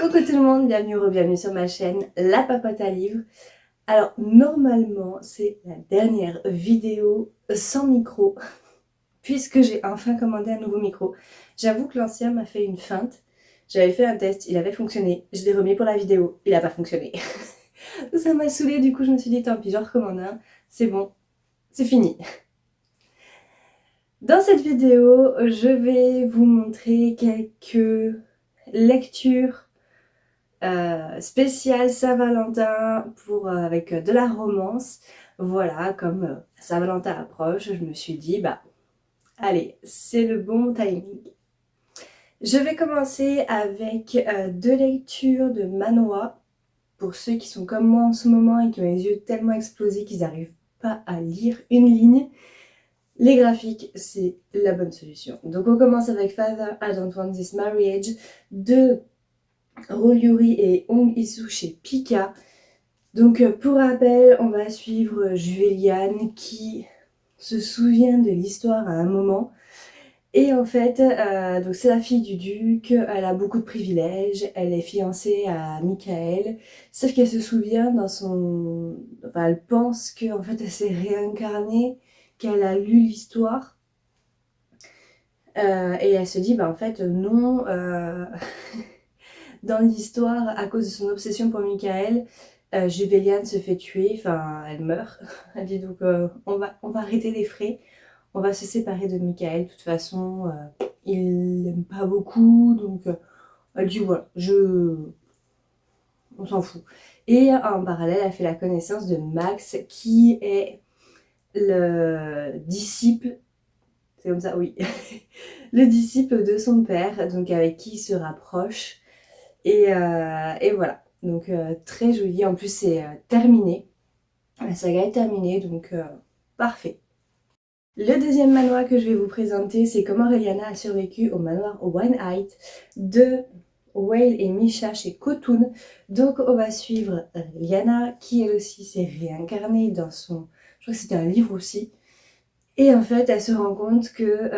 Coucou tout le monde, bienvenue ou bienvenue sur ma chaîne La Papote à Livres. Alors normalement c'est la dernière vidéo sans micro puisque j'ai enfin commandé un nouveau micro. J'avoue que l'ancien m'a fait une feinte. J'avais fait un test, il avait fonctionné, je l'ai remis pour la vidéo, il n'a pas fonctionné. Ça m'a saoulée, du coup je me suis dit tant pis, j'en recommande un, c'est bon, c'est fini. Dans cette vidéo, je vais vous montrer quelques lectures spécial Saint-Valentin avec de la romance. Voilà, comme Saint-Valentin approche, je me suis dit, bah, allez, c'est le bon timing. Je vais commencer avec deux lectures de manhwa. Pour ceux qui sont comme moi en ce moment et qui ont les yeux tellement explosés qu'ils n'arrivent pas à lire une ligne, les graphiques, c'est la bonne solution. Donc on commence avec Father, I Don't Want This Marriage de Ryuri et Hong Isu chez Pika. Donc pour rappel, on va suivre Juliane qui se souvient de l'histoire à un moment. Et en fait, donc c'est la fille du duc, elle a beaucoup de privilèges, elle est fiancée à Michael, sauf qu'elle se souvient dans son... Enfin, elle pense qu'en fait elle s'est réincarnée, qu'elle a lu l'histoire. Et elle se dit, bah en fait non, dans l'histoire, à cause de son obsession pour Michael, Juvéliane se fait tuer, enfin elle meurt. Elle dit donc on va arrêter les frais, on va se séparer de Michael. De toute façon, il l'aime pas beaucoup, donc elle dit voilà, on s'en fout. Et en parallèle, elle fait la connaissance de Max, qui est le disciple, c'est comme ça, oui, le disciple de son père, donc avec qui il se rapproche. Et voilà, donc très joli. En plus, c'est terminé. La saga est terminée, donc parfait. Le deuxième manoir que je vais vous présenter, c'est Comment Reliana a survécu au manoir One Height de Whale et Misha chez Kotun. Donc on va suivre Liana qui elle aussi s'est réincarnée dans son... Je crois que c'était un livre aussi. Et en fait, elle se rend compte que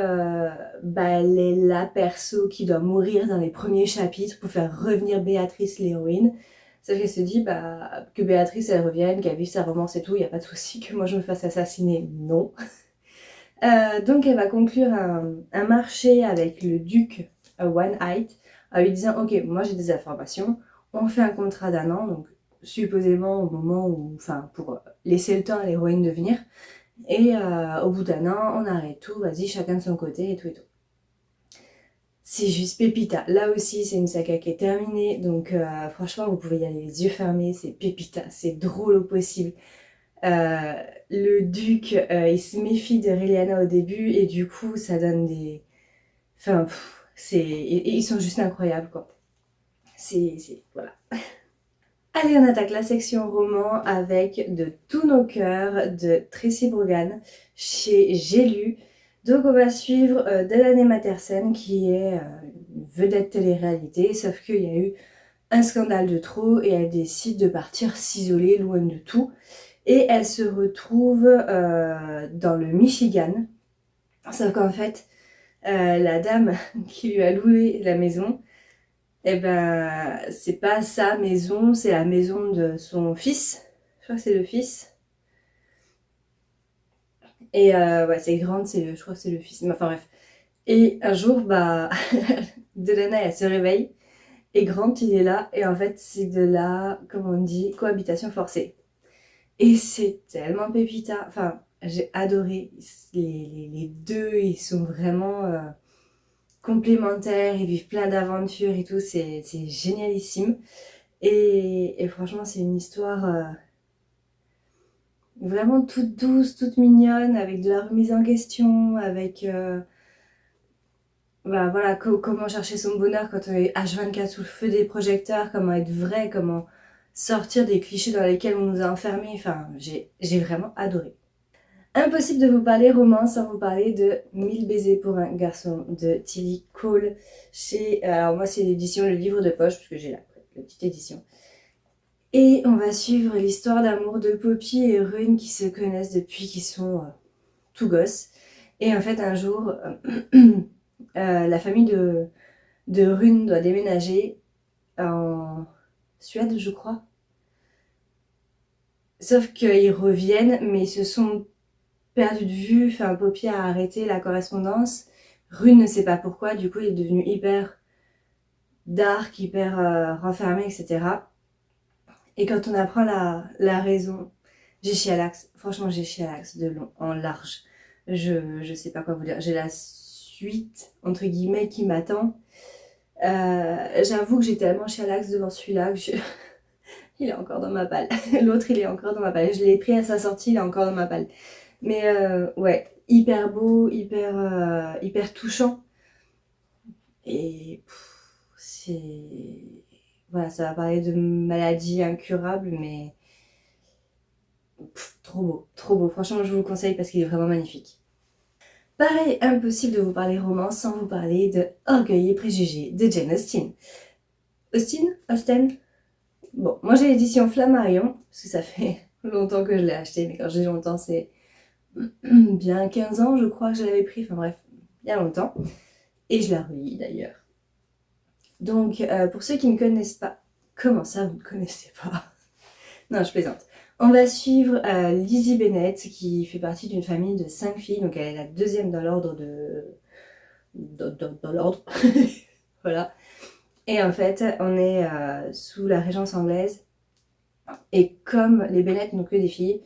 elle est la perso qui doit mourir dans les premiers chapitres pour faire revenir Béatrice, l'héroïne. Sauf qu'elle se dit que Béatrice, elle revienne, qu'elle vive sa romance et tout, il n'y a pas de souci que moi je me fasse assassiner. Non. Donc elle va conclure un marché avec le duc One Height en lui disant « Ok, moi j'ai des informations, on fait un contrat d'1 an, donc supposément au moment où... Enfin, pour laisser le temps à l'héroïne de venir. Et au bout d'1 an, on arrête tout, vas-y, chacun de son côté et tout et tout. » C'est juste Pépita. Là aussi, c'est une saga qui est terminée, donc franchement, vous pouvez y aller les yeux fermés, c'est Pépita, c'est drôle au possible. Le duc, il se méfie de Reliana au début, et du coup, ça donne des... Enfin, ils sont juste incroyables, quoi. Voilà. Allez, on attaque la section roman avec De tous nos cœurs de Tracy Brogan chez J'ai lu. Donc on va suivre Delaney Matterson qui est une vedette télé-réalité, sauf qu'il y a eu un scandale de trop et elle décide de partir s'isoler loin de tout. Et elle se retrouve dans le Michigan, sauf qu'en fait la dame qui lui a loué la maison, eh ben, c'est pas sa maison, c'est la maison de son fils. Je crois que c'est le fils. Et ouais, c'est grande, je crois que c'est le fils. Mais enfin bref. Et un jour, Delaney, elle se réveille. Et Grant, il est là. Et en fait, c'est de la, comment on dit, cohabitation forcée. Et c'est tellement pépita. Enfin, j'ai adoré. Les deux, ils sont vraiment... complémentaires, ils vivent plein d'aventures et tout, c'est génialissime. Et franchement, c'est une histoire vraiment toute douce, toute mignonne, avec de la remise en question, avec voilà, comment chercher son bonheur quand on est H24 sous le feu des projecteurs, comment être vrai, comment sortir des clichés dans lesquels on nous a enfermés. Enfin, j'ai vraiment adoré. Impossible de vous parler romance sans vous parler de 1000 baisers pour un garçon de Tilly Cole chez... Alors moi c'est l'édition Le Livre de Poche, parce que j'ai la petite édition. Et on va suivre l'histoire d'amour de Poppy et Rune qui se connaissent depuis qu'ils sont tout gosses. Et en fait un jour, la famille de Rune doit déménager en Suède, je crois. Sauf qu'ils reviennent, mais ils se sont perdus de vue, enfin Poppy a arrêté la correspondance. Rune ne sait pas pourquoi, du coup il est devenu hyper dark, hyper renfermé, etc. Et quand on apprend la raison, j'ai chialax. Franchement, j'ai chialax de long en large. Je sais pas quoi vous dire. J'ai la suite, entre guillemets, qui m'attend. J'avoue que j'ai tellement chialax devant celui-là que il est encore dans ma palle. L'autre, il est encore dans ma palle. Je l'ai pris à sa sortie, il est encore dans ma palle. Mais ouais, hyper beau, hyper touchant. Et c'est... Voilà, ça va parler de maladies incurables, mais trop beau, trop beau. Franchement, je vous le conseille parce qu'il est vraiment magnifique. Pareil, impossible de vous parler romance sans vous parler de Orgueil et Préjugés de Jane Austen. Austen. Bon, moi j'ai l'édition Flammarion, parce que ça fait longtemps que je l'ai acheté, mais quand je dis longtemps, c'est bien 15 ans, je crois que je l'avais pris, enfin bref, il y a longtemps. Et je la relis d'ailleurs. Donc, pour ceux qui ne connaissent pas, comment ça, vous ne connaissez pas? Non, je plaisante. On va suivre Lizzie Bennet, qui fait partie d'une famille de 5 filles, donc elle est la deuxième dans l'ordre dans l'ordre. Voilà. Et en fait, on est sous la régence anglaise. Et comme les Bennet n'ont que des filles,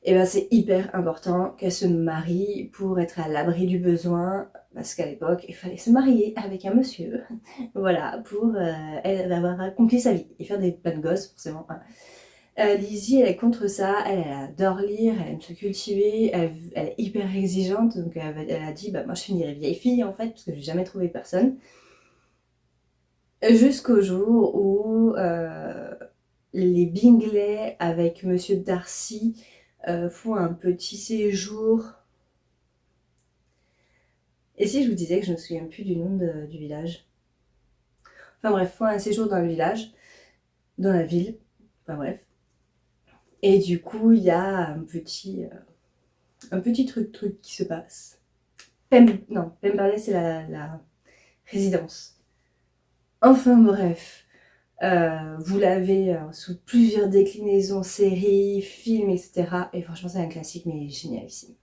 et ben c'est hyper important qu'elles se marient pour être à l'abri du besoin, parce qu'à l'époque, il fallait se marier avec un monsieur, voilà, pour elle avoir accompli sa vie et faire des bonnes gosses, forcément. Lizzie, elle est contre ça, elle adore lire, elle aime se cultiver, elle est hyper exigeante, donc elle a dit, bah moi je finirai vieille fille en fait, parce que j'ai jamais trouvé personne. Jusqu'au jour où les Bingley avec Monsieur Darcy font un petit séjour. Et si je vous disais que je ne me souviens plus du nom du village? Enfin bref, font un séjour dans le village, dans la ville, enfin bref. Et du coup, il y a un petit truc qui se passe. Pemberley, c'est la résidence. Enfin bref, vous l'avez sous plusieurs déclinaisons, séries, films, etc. Et franchement, c'est un classique, mais génialissime.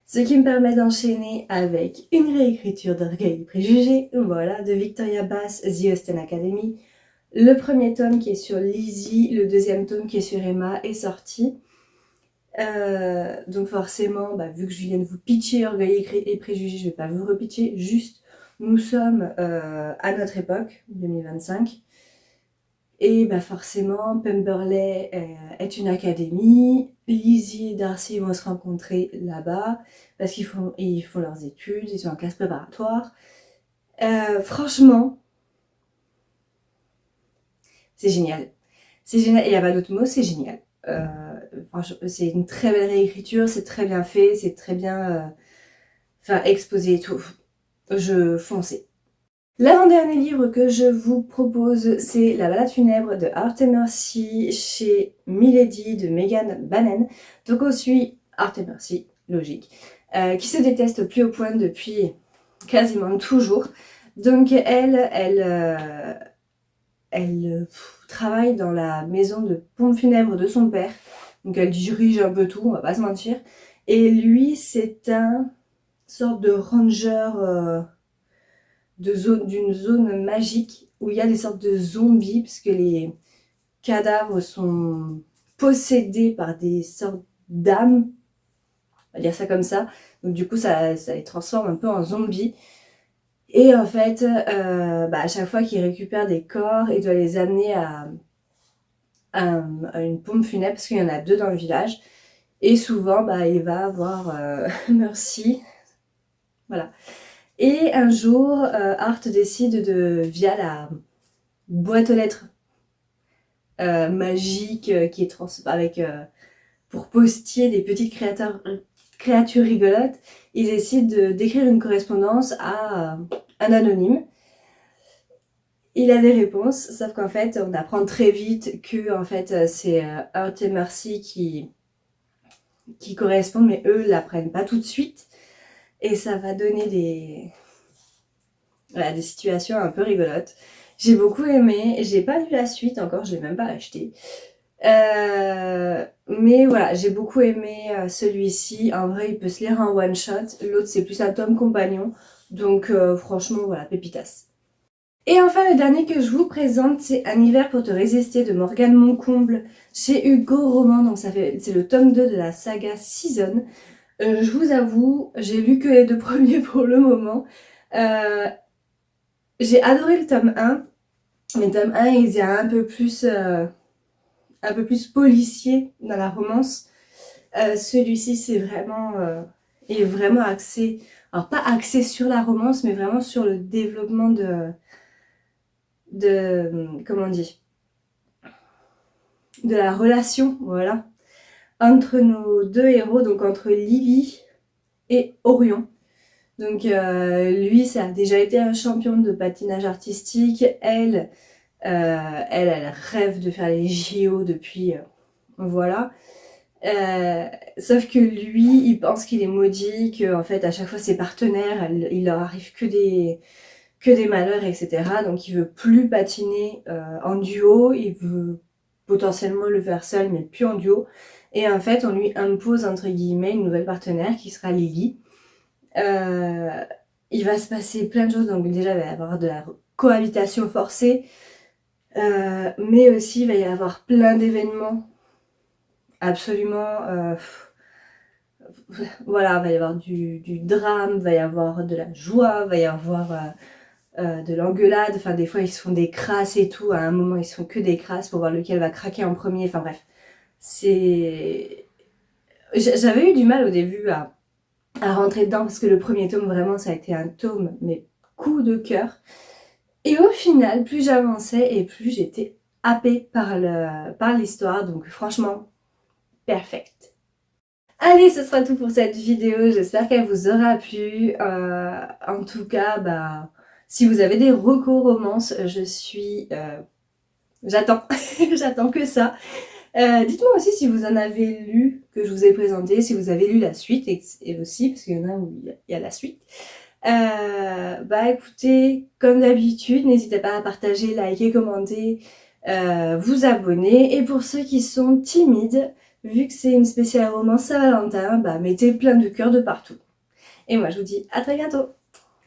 Ce qui me permet d'enchaîner avec une réécriture d'Orgueil et Préjugés, voilà, de Victoria Bass, The Austen Academy. Le premier tome qui est sur Lizzie, le deuxième tome qui est sur Emma est sorti. Donc forcément, vu que je viens de vous pitcher Orgueil et Préjugés, je ne vais pas vous repitcher, juste nous sommes à notre époque, 2025. Et forcément, Pemberley est une académie. Lizzie et Darcy vont se rencontrer là-bas parce qu'ils font leurs études, ils sont en classe préparatoire. Franchement, c'est génial. C'est génial, il n'y a pas d'autre mot, c'est génial. C'est une très belle réécriture, c'est très bien fait, c'est très bien exposé et tout. Foncez. L'avant-dernier livre que je vous propose, c'est La balade funèbre de Art et Mercy chez Milady de Megan Bannon. Donc on suit Art et Mercy, logique, qui se déteste au plus haut point depuis quasiment toujours. Donc elle travaille dans la maison de pompe funèbre de son père. Donc elle dirige un peu tout, on va pas se mentir. Et lui, c'est un sorte de ranger d'une zone magique où il y a des sortes de zombies, puisque les cadavres sont possédés par des sortes d'âmes, on va dire ça comme ça. Donc du coup, ça les transforme un peu en zombies. Et en fait, à chaque fois qu'il récupère des corps, il doit les amener à une pompe funèbre, parce qu'il y en a 2 dans le village. Et souvent, il va avoir Mercy. Voilà. Et un jour, Art décide via la boîte aux lettres magique qui est pour postier des petites créatures rigolotes, il décide d'écrire une correspondance à un anonyme. Il a des réponses, sauf qu'en fait, on apprend très vite que en fait, c'est Art et Mercy qui correspondent, mais eux l'apprennent pas tout de suite. Et ça va donner des situations un peu rigolotes. J'ai beaucoup aimé, j'ai pas lu la suite encore, je l'ai même pas acheté. Mais voilà, j'ai beaucoup aimé celui-ci. En vrai, il peut se lire en one shot. L'autre, c'est plus un tome compagnon. Donc franchement, voilà, pépitas. Et enfin, le dernier que je vous présente, c'est Un hiver pour te résister de Morgane Moncomble chez Hugo Roman. Donc c'est le tome 2 de la saga Season. Je vous avoue, j'ai lu que les deux premiers pour le moment. J'ai adoré le tome 1. Mais le tome 1, il est un peu plus policier dans la romance. Celui-ci, il est vraiment axé, alors pas axé sur la romance, mais vraiment sur le développement comment on dit, de la relation, voilà, entre nos deux héros, donc entre Lily et Orion. Donc lui, ça a déjà été un champion de patinage artistique. Elle rêve de faire les JO depuis, voilà. Sauf que lui, il pense qu'il est maudit, que en fait à chaque fois ses partenaires, il leur arrive que des malheurs, etc. Donc il veut plus patiner en duo, il veut potentiellement le faire seul, mais plus en duo. Et en fait, on lui impose entre guillemets une nouvelle partenaire qui sera Lily. Il va se passer plein de choses, donc déjà il va y avoir de la cohabitation forcée, mais aussi il va y avoir plein d'événements absolument voilà, il va y avoir du drame, il va y avoir de la joie, il va y avoir de l'engueulade, enfin des fois ils se font des crasses et tout, à un moment ils se font que des crasses pour voir lequel va craquer en premier, enfin bref, j'avais eu du mal au début à rentrer dedans parce que le premier tome vraiment ça a été un tome mais coup de cœur, et au final plus j'avançais et plus j'étais happée par l'histoire, donc franchement perfect. Allez, ce sera tout pour cette vidéo, j'espère qu'elle vous aura plu. En tout cas, bah, si vous avez des recos romances, j'attends, j'attends que ça. Dites-moi aussi si vous en avez lu, que je vous ai présenté, si vous avez lu la suite, et aussi, parce qu'il y en a où il y a la suite. Bah écoutez, comme d'habitude, n'hésitez pas à partager, liker, commenter, vous abonner. Et pour ceux qui sont timides, vu que c'est une spéciale romance Saint-Valentin, bah mettez plein de cœurs de partout. Et moi je vous dis à très bientôt.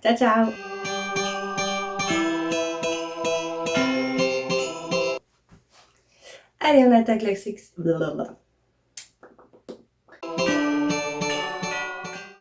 Ciao ciao. Allez, on attaque la sexe. Blablabla.